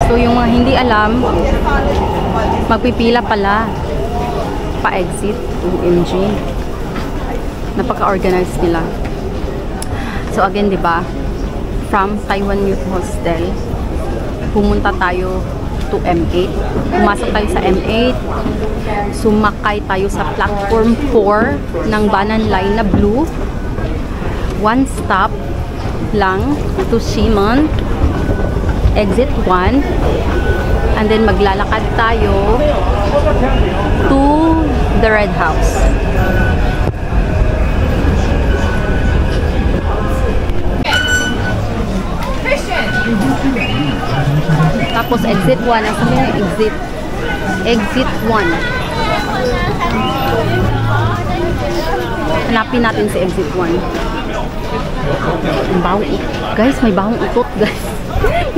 So, yung mga hindi alam, magpipila pala pa-exit. OMG. Napaka-organized nila. So, again, diba, from Taiwan Youth Hostel, pumunta tayo to M8. Pumasok tayo sa M8. Sumakay tayo sa platform 4 ng Banan Line na blue. One stop lang to Shimon. Exit 1. And then maglalakad tayo to the Red House. Tapos exit 1. Ang sabi ng exit? Exit 1. Hanapin natin si exit 1. Ang baho. Guys, may bahong utot, guys.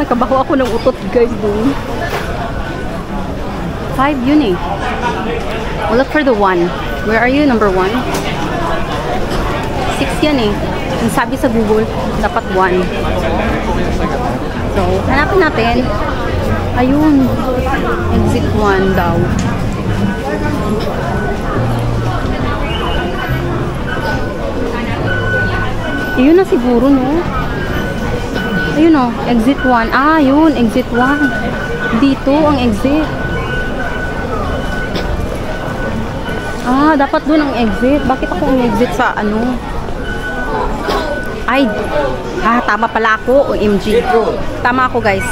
Nakabaho ako ng utot, guys, doon. 5 yun eh. We'll look for the 1. Where are you? Number 1? 6 yan eh. Ang sabi sa Google, dapat 1. So, hanapin natin. Ayun. Exit 1 daw. Ayun na siguro, no? Ayun o, exit 1. Ah, yun, exit 1. Dito ang exit. Ah, dapat doon ang exit. Bakit ako ang exit sa ano? Ay, tama pala ako. OMG. Tama ako, guys.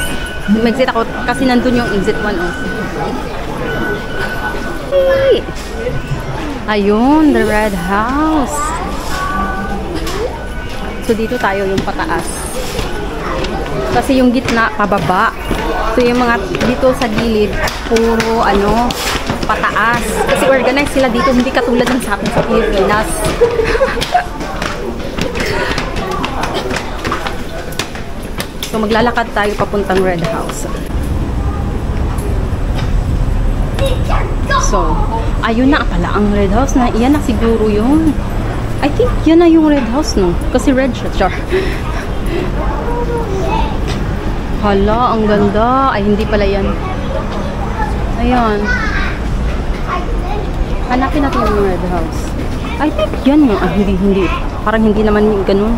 Mag-exit ako kasi nandun yung exit 1. Oh. Hey! Ayun, the Red House. So, dito tayo yung pataas. Kasi yung gitna, pababa. So, yung mga dito sa gilid, puro, ano, pataas. Kasi organized sila dito, hindi katulad ng sa akin sa Pilipinas. So, maglalakad tayo papuntang Red House. So, ayun na pala ang Red House na. Iyan na siguro yun. I think yan na yung Red House, no? Kasi red siya, char. Hala, ang ganda. Ay, hindi pala yan. Ayan. Hanapin natin yung Red House. I think yan, no? Ah, hindi. Parang hindi naman yung ganun.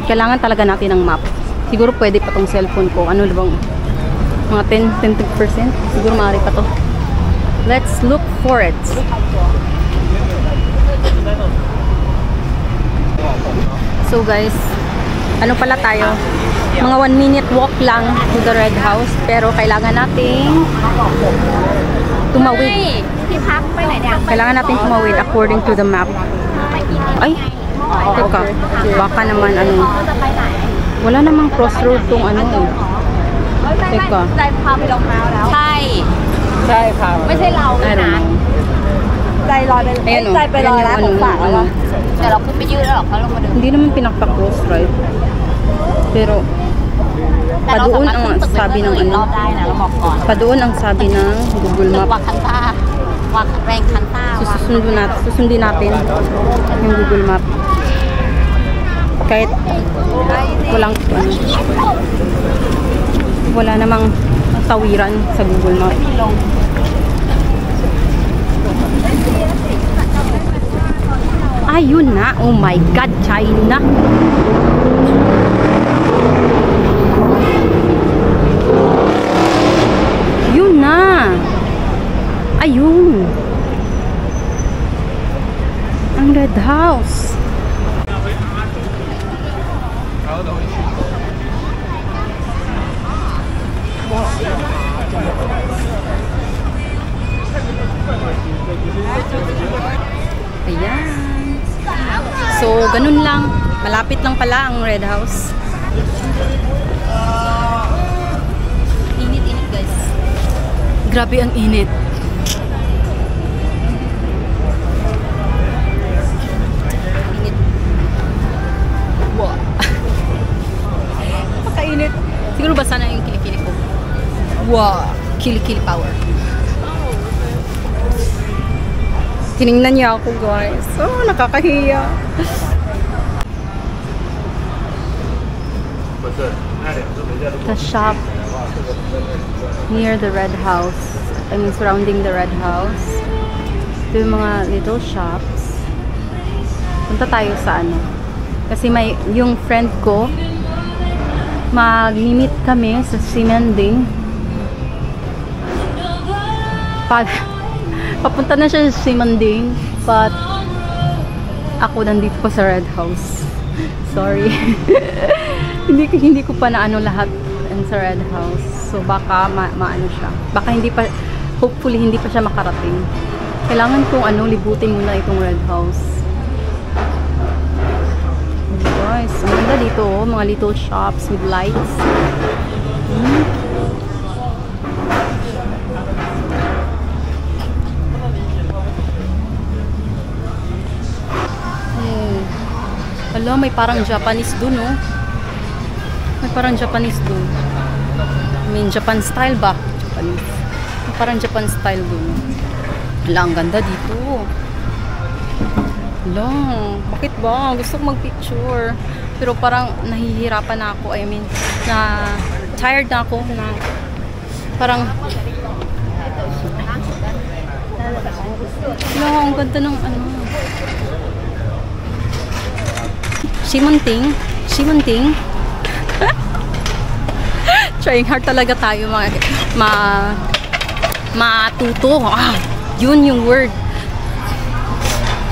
Kailangan talaga natin ng map. Siguro pwede pa tong cellphone ko. Ano bang? Mga 10% siguro maaari pa to. Let's look for it. So guys, ano pala tayo? Mga 1 minute walk lang to the Red House. Pero kailangan nating tumawid. Kailangan nating tumawid according to the map. Ay, teka. Baka naman ano. Wala namang crossroad tong ano eh. Teka. I don't know. Ayan o. Ano. Hindi naman pinaka-cross, right? Pero padoon ang sabi ng ano. Padoon ang sabi ng Google Map. So, susundin natin yung Google Map. Kahit walang ano, wala namang tawiran sa Google Map. Ayun na. Oh my God, China. Yun na. Ayun. Ang Red House. Ayan. So, ganun lang. Malapit lang pala ang Red House. Init-init, guys. Grabe ang init. Init. Wow. Napakainit. Siguro basa na yung kilikili ko. Wow. Kilikili power. Tinignan niya ako, guys. Oh, nakakahiya. The shop near the Red House. I mean, surrounding the Red House. Ito yung mga little shops. Punta tayo sa ano. Kasi may, yung friend ko, mag-meet kami sa Simanding. Papunta na siya sa Simanding. But, ako nandito pa sa Red House. Sorry. hindi ko pa na ano lahat sa Red House. So, baka maano siya. Baka hindi pa, hopefully, hindi pa siya makarating. Kailangan kong ano, libutin muna itong Red House. Guys, ang ganda dito, oh, mga little shops with lights. Hala, may parang Japanese dun, oh. May parang Japanese dun. I mean, Japan style ba? Japanese. May parang Japan style dun. Hala, ang ganda dito. Hala, bakit ba? Gusto ko mag-picture. Pero parang nahihirapan na ako. I mean, na tired na ako. Na parang hala, ang ganda ng ano. Simanding. Trying hard talaga tayo matuto. Yun yung word.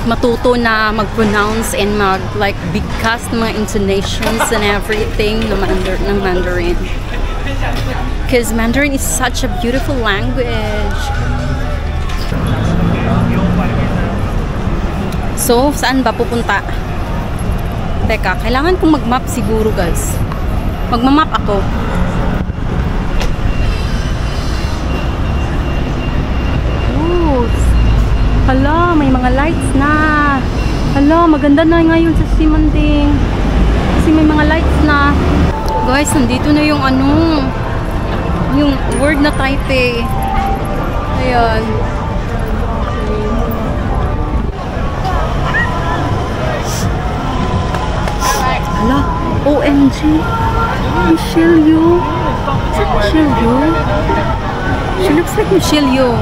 Matuto na mag-pronounce and like bigkas ng mga intonations and everything ng Mandarin. Because Mandarin is such a beautiful language. So, saan ba pupunta? Teka, kailangan kong mag-map siguro, guys. Magmamap ako. Ooh. Hala, may mga lights na. Hala, maganda na ngayon sa Simanding. Kasi may mga lights na. Guys, nandito na yung ano, yung word na Taipei. Ayan. Hala, OMG. Michelle Yeoh. Is that Michelle Yeoh? She looks like Michelle Yeoh.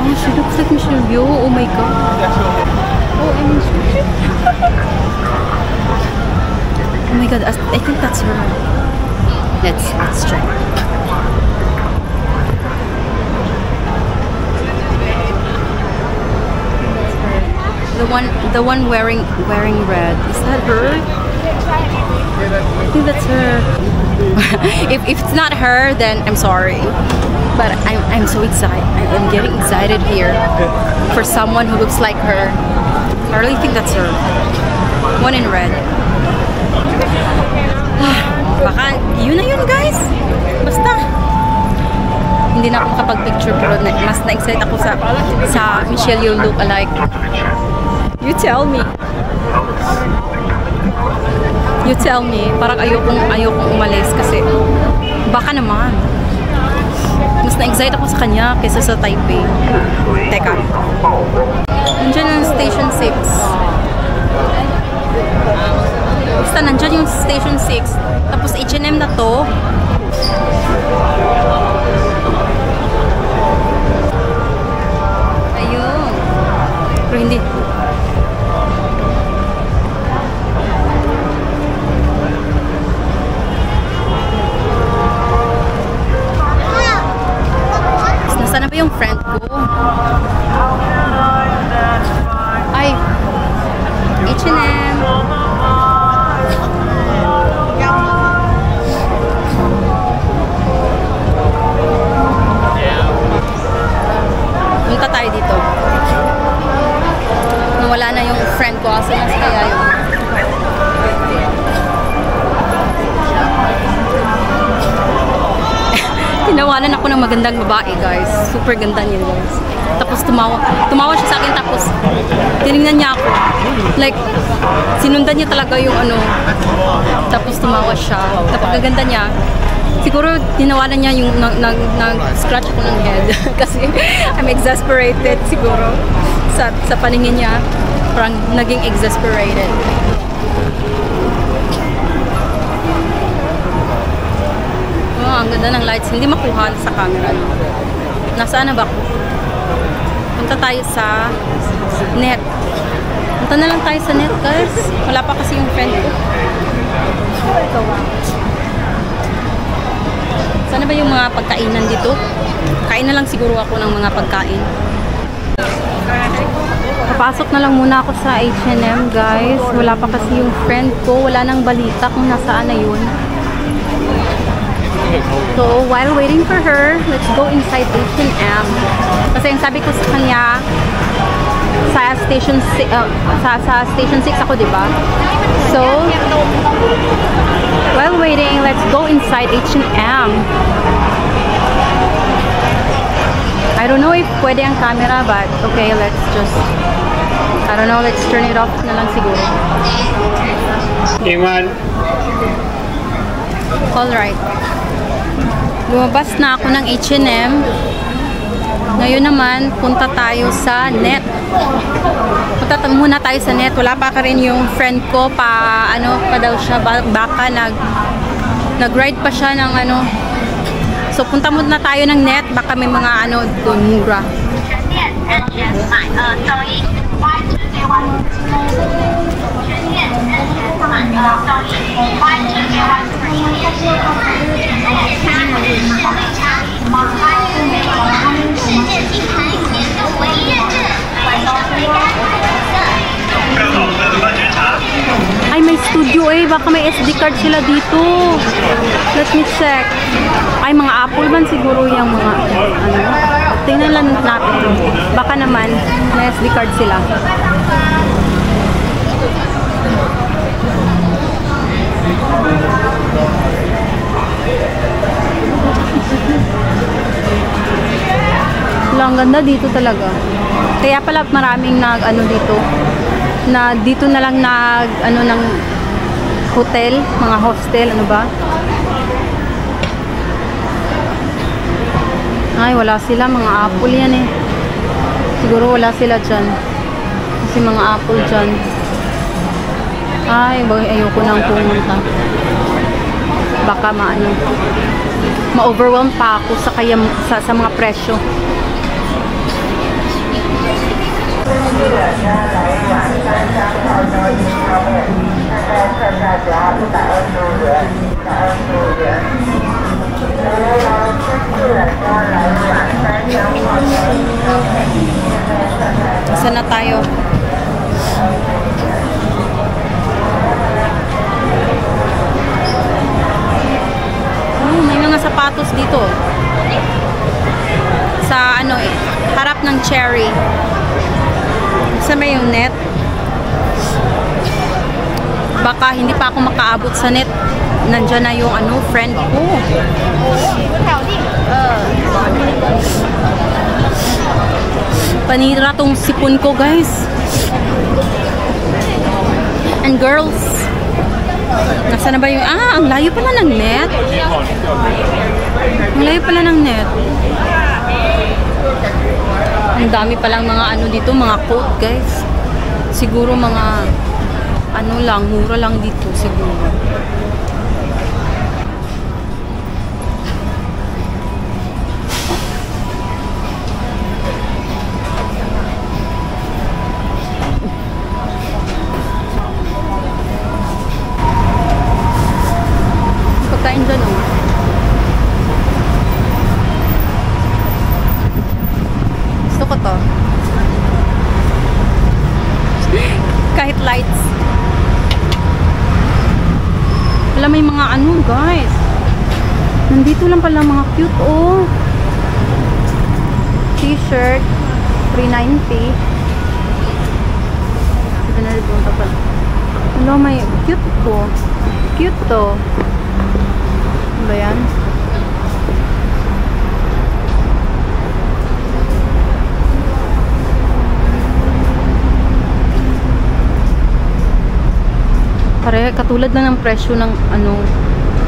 Oh, she looks like Michelle Yeoh. Oh my god. OMG. Oh my god, I think that's her. Let's try. The one wearing red. Is that her? I think that's her. if it's not her, then I'm sorry. But I'm so excited. I'm getting excited here for someone who looks like her. I really think that's her. One in red. Baka yun na yun, guys. Basta hindi na ako makapag-picture, pero mas na-excite ako sa Michelle Yeoh look alike. You tell me. You tell me. Parang ayokong umalis kasi baka naman. Mas na-excite ako sa kanya kaysa sa Taipei. Teka. Nandiyan ang Station 6. Basta nandiyan yung Station 6. Tapos H&M na to. Ayun. Pero hindi. Nasaan na ba yung friend ko? Ay, H&M. Punta tayo dito. Nawala na yung friend ko. Asa na kaya yun? Tinawanan ako ng magandang babae, guys. Super ganda niya, guys. Tapos tumawa siya sa akin, tapos tinignan niya ako. Like, sinundan niya talaga yung ano. Tapos tumawa siya. Tapos gaganda niya. Siguro tinawanan niya yung nag-scratch ako ng head. Kasi I'm exasperated siguro. Sa paningin niya, parang naging exasperated. Ang ganda ng lights. Hindi makuha sa camera. Nasaan na ba ako? Punta tayo sa net. Punta na lang tayo sa net, guys. Wala pa kasi yung friend ko. Sana ba yung mga pagkainan dito? Kain na lang siguro ako ng mga pagkain. Papasok na lang muna ako sa H&M, guys. Wala pa kasi yung friend ko. Wala nang balita kung nasaan na yun. So, while waiting for her, let's go inside H&M. Kasi ang sabi ko sa kanya, sa station 6, sa station 6 ako, diba? So, while waiting, let's go inside H&M. I don't know if pwede ang camera, but okay, let's just, I don't know, let's turn it off na lang siguro. Iman. Alright. Lumabas na ako ng H&M. Ngayon naman, punta tayo sa net. Punta muna tayo sa net. Wala pa ka rin yung friend ko pa, ano pa daw siya, baka nag-ride pa siya ng ano. So, punta muna tayo ng net. Baka may mga ano doon, mura. Ay, may studio eh. Baka may SD card sila dito. Let me check. Ay, mga Apple man siguro yung mga ano. Tingnan lang natin. Baka naman may SD card sila. Ang ganda dito talaga. Kaya pala maraming nag-ano dito. Na dito na lang nag-ano ng hotel, mga hostel, ano ba? Ay, wala sila. Mga Apple yan eh. Siguro wala sila dyan. Kasi mga Apple dyan. Ay, ayoko nang pumunta. Baka maano. Ma-overwhelm pa ako sa mga presyo. Saan na tayo? May mga sapatos dito. Sa ano eh, harap ng Cherry. Saan ba yung net? Baka hindi pa ako makaabot sa net. Nandyan na yung ano, friend ko. Panira tong sipon ko, guys. And girls, nasaan na ba yung... Ah, ang layo pala ng net. Ang layo pala ng net. Ang dami palang mga ano dito, mga coat, guys. Siguro mga ano lang, mura lang dito siguro. Pagkain dyan, oh. Gusto ko to. Kahit lights. Wala, may mga ano, guys. Nandito lang pala mga cute, oh. T-shirt, $3.90. Wala, may cute po. Cute to. Ano ba yan? Pare, katulad lang ng presyo ng ano,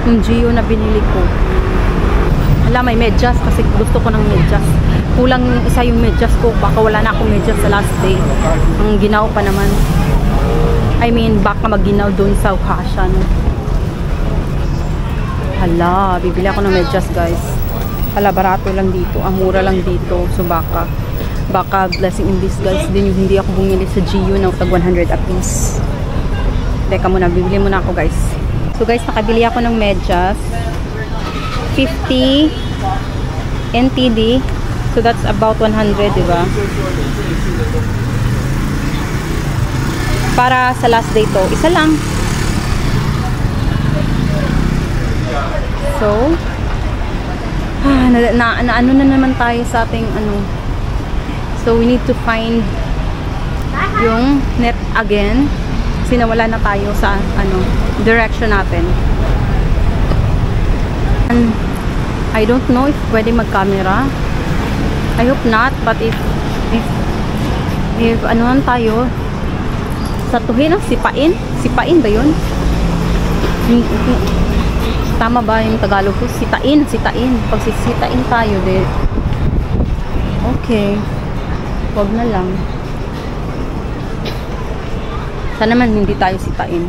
yung Gio na binili ko. Wala, may medyas kasi gusto ko ng medyas. Kulang isa yung medyas ko, baka wala na akong medyas sa last day. Ang ginaw pa naman. I mean, baka magginaw doon sa Ukasha, no? Hala, bibili ako ng medyas, guys. Hala, barato lang dito. Ang mura lang dito. So, baka blessing in disguise din yung hindi ako bumili sa GU ng tag 100 a piece. Teka muna, bibili muna ako, guys. So, guys, nakabili ako ng medyas. 50 NTD. So, that's about 100, diba? Para sa last day to. Isa lang. So, ano na naman tayo sa ating ano. So, we need to find yung net again. Kasi nawala na tayo sa ano, direction natin. And I don't know if pwede mag-camera. I hope not, but if anuhan tayo, satuhin ang sipain ba yun? Tama ba yung Tagalog ko? Sitain. Pag sisitain tayo, de. Okay. Wag na lang. Sana naman hindi tayo sitain.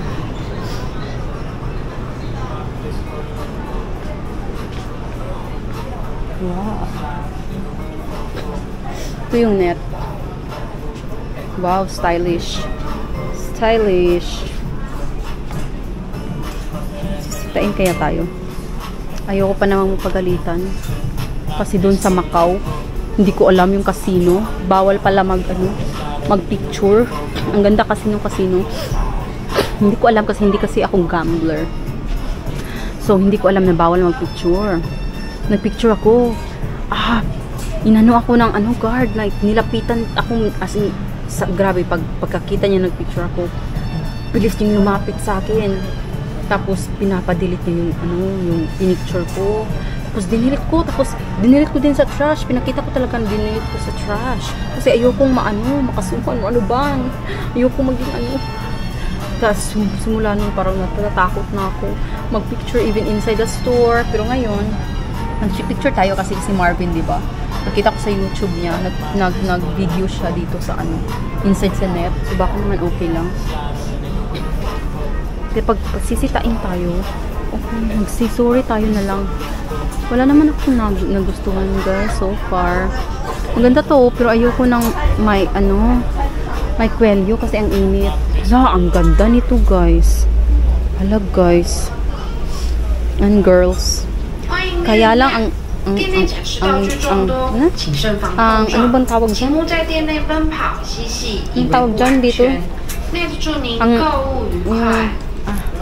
Wow. Ito yung net. Wow, stylish. Sisitain kaya tayo. Ayoko pa namang mapagalitan. Kasi doon sa Macau, hindi ko alam yung casino. Bawal pala mag-picture. Ang ganda kasi ng casino. Hindi ko alam kasi hindi kasi ako gambler. So, hindi ko alam na bawal mag-picture. Nag-picture ako. Inano ako ng guard. Like, nilapitan ako as in, grabe, pagkakita niya nag-picture ako, bilis niyang lumapit sa akin. Tapos, pinapadelete niya yung pinicture ko. Tapos, dinilit ko din sa trash. Pinakita ko talaga na dinilit ko sa trash. Kasi ayokong makasuhan, ano ba? Ayokong maging Tapos, simula nung parang natatakot na ako mag-picture even inside the store. Pero ngayon, nag-picture tayo kasi si Marvin, di ba? Nakita ko sa YouTube niya, nag-video siya dito sa inside sa net. So, baka naman okay lang. Kasi pag sisitain tayo, okay, magsisorry tayo na lang. Wala naman ako nagustuhan, guys, so far. Maganda to, pero ayoko ng may kwelyo kasi ang init. Hala, ang ganda nito, guys. Hala, guys. And girls. Kaya lang ano bang tawag dyan? Ang tawag dyan dito?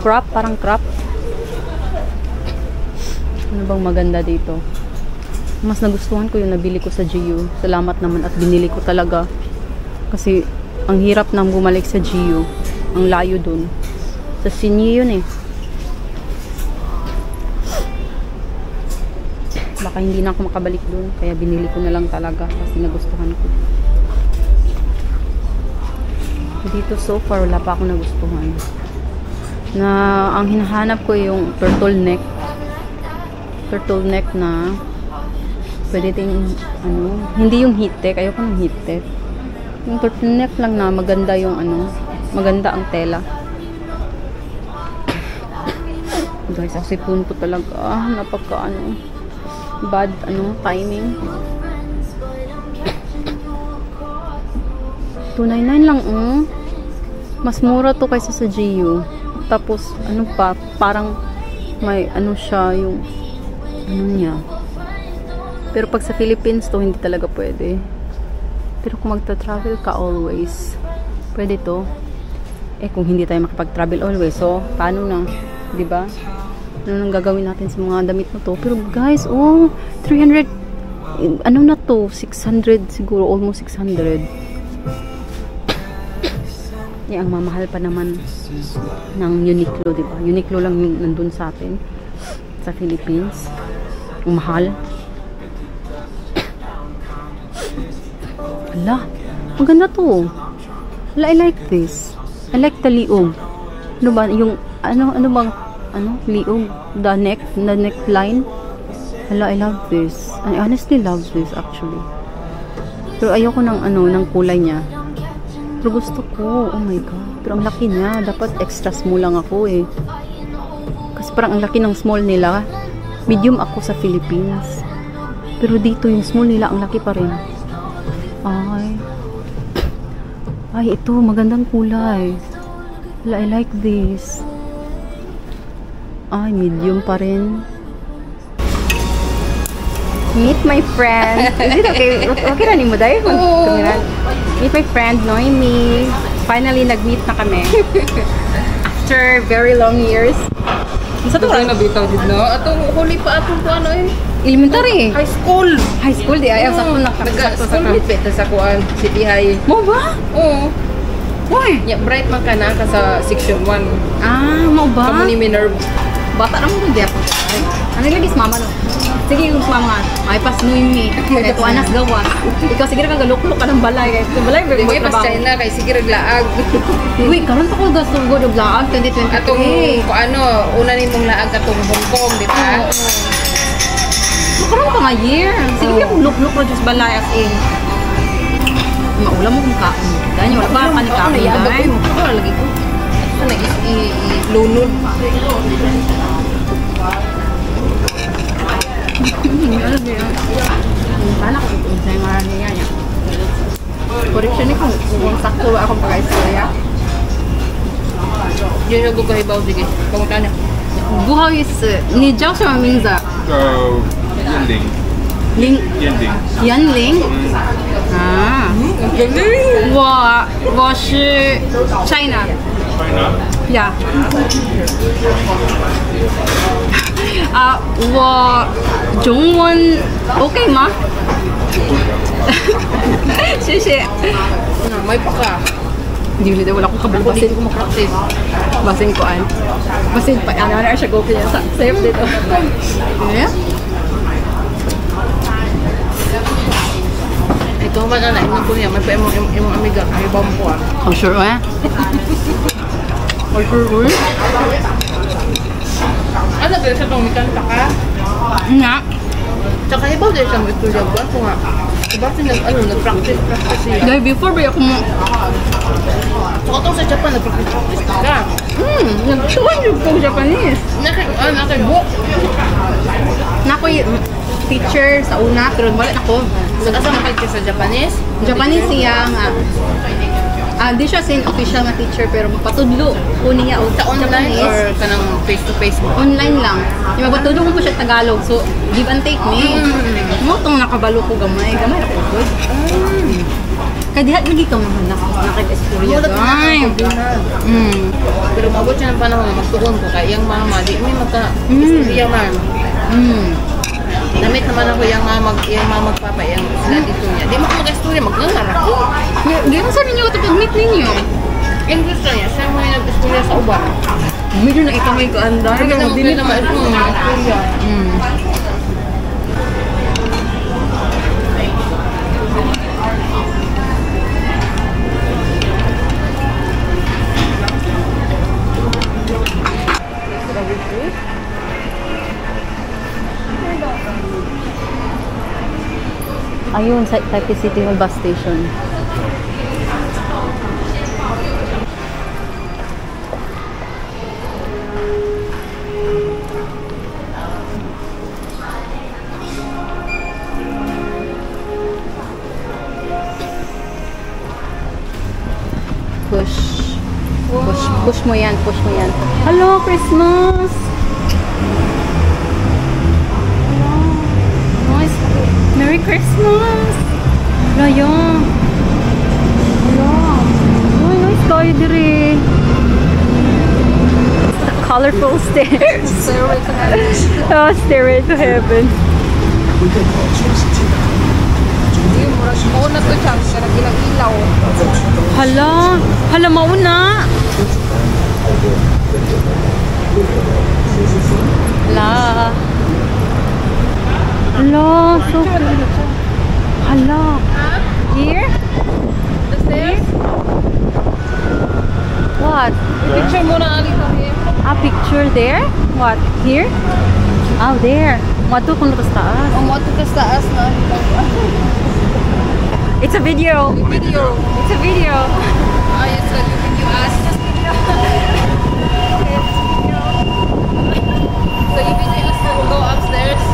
Crop, parang crop. Ano bang maganda dito? Mas nagustuhan ko yung nabili ko sa GU. Salamat naman at binili ko talaga. Kasi ang hirap nang bumalik sa GU. Ang layo dun. Sa Sinyi yun eh. Baka hindi na ako makabalik dun. Kaya binili ko na lang talaga. Kasi nagustuhan ko. Dito so far wala pa ako nagustuhan. Na ang hinahanap ko yung turtleneck na pwede ting hindi yung heat tech, ayoko ng heat tech. Yung turtleneck lang na maganda yung maganda ang tela. Guys, ang sipon ko talaga napaka bad timing. 299 lang mas mura to kaysa sa GU. Tapos parang may siya yung niya. Pero pag sa Philippines to hindi talaga pwede. Pero kung magta-travel ka always, pwede to. Kung hindi tayo makapag-travel always, so paano na, 'di ba? Ano nang gagawin natin sa mga damit na to? Pero guys, 300 na to, 600 siguro, almost 600. Ang mamahal pa naman ng Uniqlo, 'di ba? Uniqlo lang yung nandun sa atin sa Philippines. Ang mahal. Ala, maganda to. Ala, I like this. I like the liog. Ano ba yung liog, the neckline. Ala, I love this. I honestly love this actually. Pero ayoko ng kulay niya. Pero gusto ko. Oh my god. Pero ang laki niya. Dapat extra small lang ako eh. Kasi sobrang ang laki ng small nila. Medium ako sa Philippines. Pero dito yung small nila ang laki pa rin. Ay, ito magandang kulay. I like this. Ay, medium pa rin. Meet my friend. Is it okay? Okay na ni mo dahil? Meet my friend, Noemi. Finally, nag-meet na kami. After very long years. Sa to na bitaw din no. Atong huli pa atong ano eh. Elementary. High school. High school di ay sakto na School mate beta sa kuan City High. Mo ba? Oo. Why? Ya bright man ka na ka sa section 1. Mo ba? Kamo ni Minerva. Bata naman ko di ako. Ano lagi si mama no? Sige yung mama. Ay pas Noemi. Ito anas gawas. Ikaw sige ka galok-lok ka ng balay. Balay Di ba pas China kay sige raglaag. Uy, karon to ko gasto go og laag 2023. Atong ko ano, una nimong laag katong Hong Kong, di ba? Karon pa nga year. Sige yung luk-luk ra just balay as in. Maulam mo kung kaon. Dahil wala pa ka ni kaon. Ano lagi ko? Ito nag-lunod. Paano ko kung sa'yo marami yan yan? Correction ni kung sakto ba akong pag-istorya? Yun yung gugahibaw, sige. Kamutan niya. 不好意思，你叫什么名字？燕玲，林燕玲，袁玲。啊，我是 China。 China， 呀。我中文 OK 吗？谢谢。 May paka. Hindi wala ko kabalo basin ko mag-practice. Basin ko an. Basin pa ano na siya go kaya sa safe dito. Yeah. Ito ba na naingon ko niya, may pa imong amiga, may bampo ah. Oh sure eh. Oh sure. Ano ba sa tong mikanta ka? Nga. Tsaka ibaw din siya mo istorya ba ko nga. Diba nag-practice siya. Dahil before ba ako mo Tsaka tong sa Japan nag-practice ka. nagtuwan yung ko Japanese. Naki-book. Nakoy teacher sa una pero wala ako. So asa makalki sa Japanese? Japanese siya nga. Di siya sin official na teacher pero magpatudlo ko niya og Sa online or kanang face-to-face mo? online lang. Yung magpatudlo ko siya Tagalog. So, give and take me. Mo tong nakabalo ko gamay. Gamay ako good. Kaya dihat lagi ka mga nakag-istorya. Pero mabot siya ng panahon magtuon ko kay iyang mama di may magka-istorya man. Damit naman ako iyang mama magpapa iyang sila dito niya. Di mo ko mag-istorya, magngangar ako. Gano'n sa ninyo ito pag-meet ninyo? English lang niya, siya mo yung nag-istorya sa uba. Medyo na ikamay ko andar. Hindi na magdili naman ito mga istorya. Ayun, sa Taipei City Hall bus station. Push mo yan, push mo yan. Hello, Christmas! Merry Christmas! Raya! Ay, nice tayo dire! Colorful stairs! Stairway to heaven! Oh, stairway to heaven! Mauna to siya, sarap ilang ilaw. Hala! Hala, mauna! Hala! Hala, so cute. Hala. Here? The stairs? What? Picture mo na alito here. Picture there? What? Here? Oh, there. What to kung lukas taas? Ang mo ka sa taas na. It's a video. Video. It's a video. Ayos sa video as. So you can just go upstairs.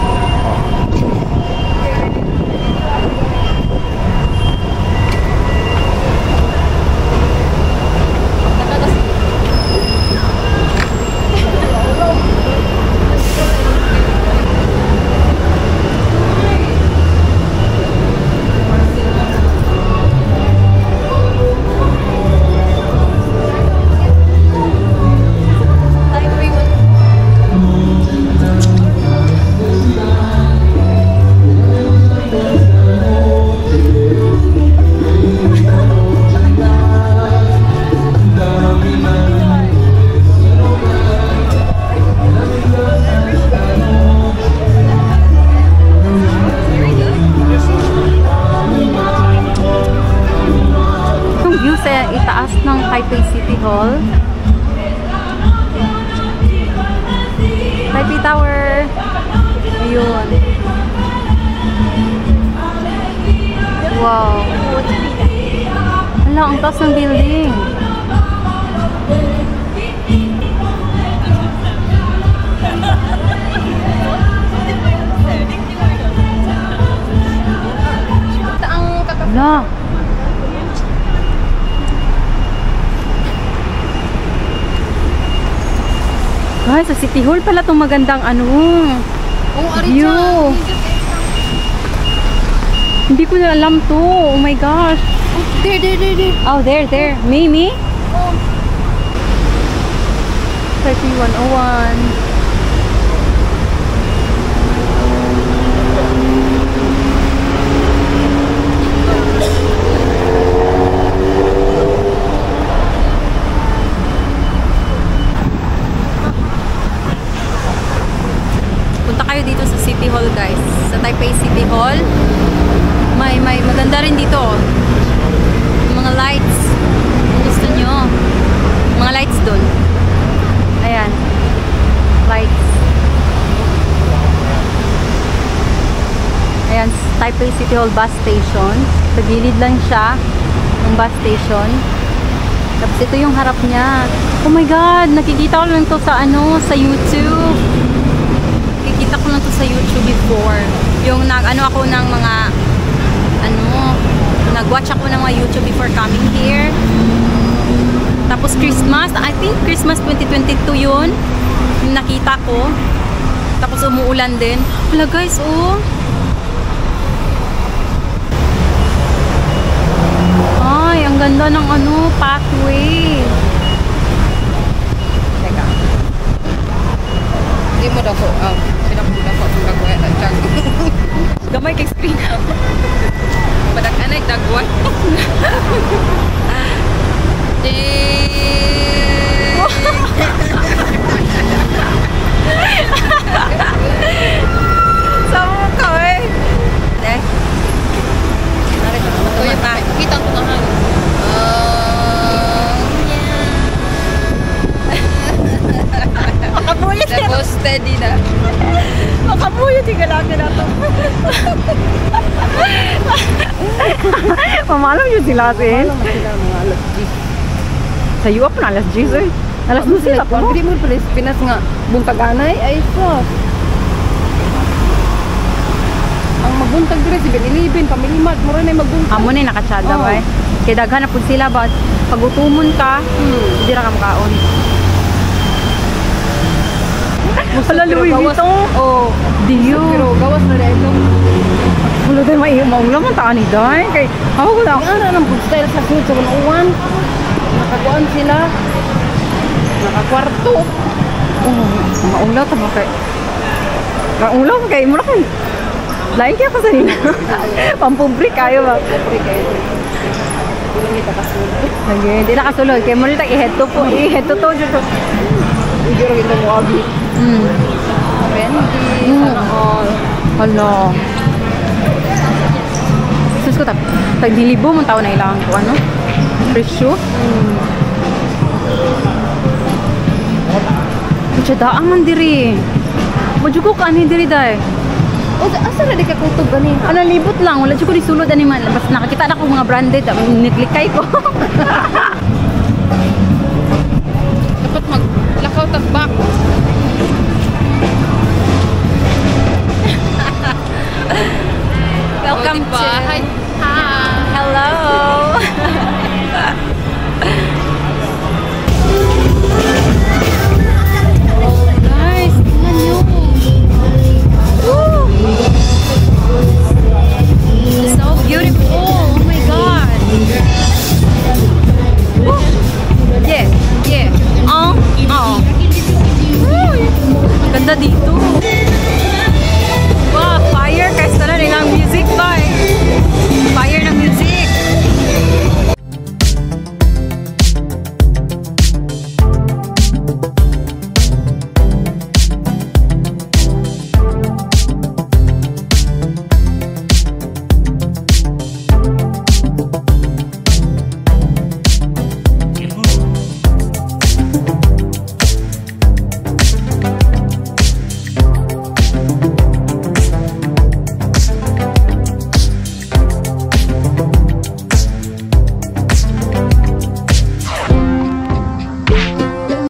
Sa itaas ng Taipei City Hall. Taipei Tower. Ayun. Wow. Hala, ang taas ng building. Hala. Guys, sa City Hall pala itong magandang ano, view. Hindi ko na alam to. Oh my gosh. There. Oh, there. Mimi? 3101. Punta kayo dito sa City Hall, guys. Sa Taipei City Hall. May maganda rin dito. Mga lights. Kung gusto nyo. Mga lights dun. Ayan. Lights. Ayan, Taipei City Hall bus station. Sa gilid lang siya ng bus station. Tapos ito yung harap niya. Oh my God! Nakikita ko lang to sa sa YouTube. Nakikita ko lang to sa YouTube before. Yung ako ng mga nag-watch ako ng mga YouTube before coming here. Tapos Christmas, I think Christmas 2022 yun. Yung nakita ko. Tapos umuulan din. Wala guys, oh. Ay, ang ganda ng pathway. Teka. Hindi mo daw ko, pinapula ko kung gagawin at dyan. Gamay kay screen. Badak anay, dagwan. Sama ka eh. Kita ko na hangin. Makabuyot ka. Tapos steady na. Makabuyot yung galaki na to. Mamalam yun sila sin. Alam mo sila mga alas 10. Sa iyo pa na alas 10 eh. Alas 10 sila po. Hindi mo pala Pinas nga buntaganay ay sos. Ang magbuntag dire si Ben-11, pamilimat mo rin ay magbuntag. Amo na nakatsada ba eh. Kaya daghan na po sila ba pag utumon ka, hindi ra ka makaon. Hala, Louis Vuitton. Oh, Diyo. pero gawas na rin itong Wala din maulam ang taan ni Day. Kay ako ko lang. ang ano ng food style sa sunod sa uwan. Nakakuan sila. Nakakwarto. Maulaw ta ba kay. Maulaw kay mo na kay. Lain kaya pa sa nila. Pampubri kayo ba? Siyempre kayo. Hindi kita kasunod. Sige, di na kasulod. Kaya mo nila i-head to po. I-head to to. Hindi rin ito mo abi. Trendy. Sana all. Hala. Sus ko tag-dilibo mong tao na ilangan ko presyo. Kutsa daang man diri. Majugo ka ani diri day. O, asa na di ka kutog gani? Ano libot lang, wala siya ko disulod ani man. Basta nakakita na ko mga branded, niklikay ko.